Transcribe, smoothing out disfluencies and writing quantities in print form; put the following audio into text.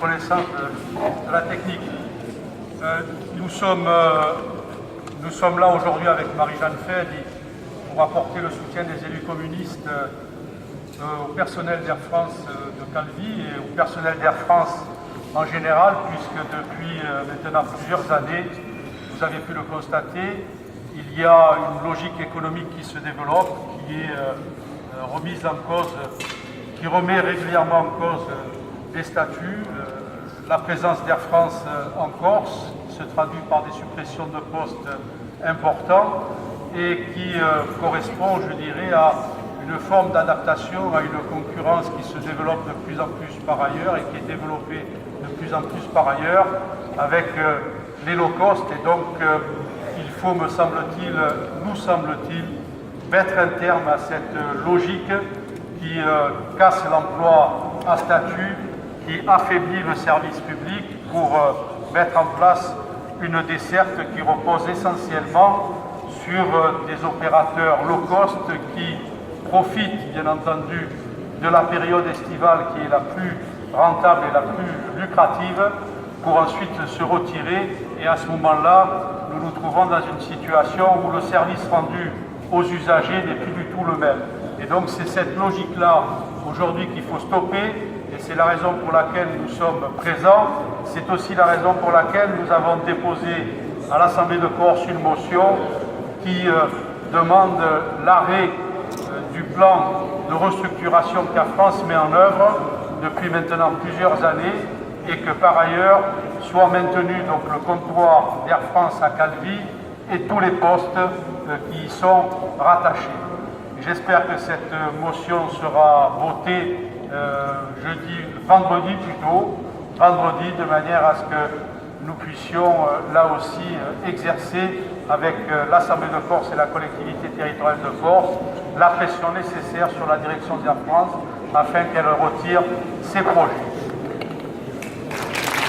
connaissance de la technique. Nous sommes là aujourd'hui avec Marie-Jeanne Fedi pour apporter le soutien des élus communistes au personnel d'Air France de Calvi et au personnel d'Air France en général, puisque depuis maintenant plusieurs années, vous avez pu le constater, il y a une logique économique qui se développe, qui est remise en cause, qui remet régulièrement en cause les statuts, la présence d'Air France en Corse, qui se traduit par des suppressions de postes importants et qui correspond, je dirais, à une forme d'adaptation à une concurrence qui se développe de plus en plus par ailleurs et qui est développée de plus en plus par ailleurs avec les low cost. Et donc, il faut, me semble-t-il, nous semble-t-il, mettre un terme à cette logique qui casse l'emploi à statut, qui affaiblit le service public pour mettre en place une desserte qui repose essentiellement sur des opérateurs low cost qui profitent bien entendu de la période estivale qui est la plus rentable et la plus lucrative pour ensuite se retirer, et à ce moment-là nous nous trouvons dans une situation où le service rendu aux usagers n'est plus du tout le même. Et donc c'est cette logique-là aujourd'hui qu'il faut stopper, et c'est la raison pour laquelle nous sommes présents. C'est aussi la raison pour laquelle nous avons déposé à l'Assemblée de Corse une motion qui demande l'arrêt du plan de restructuration qu'Air France met en œuvre depuis maintenant plusieurs années, et que par ailleurs soit maintenu donc le comptoir d'Air France à Calvi et tous les postes qui y sont rattachés. J'espère que cette motion sera votée vendredi plutôt, de manière à ce que nous puissions là aussi exercer avec l'Assemblée de Corse et la collectivité territoriale de Corse la pression nécessaire sur la direction d'Air France afin qu'elle retire ces projets.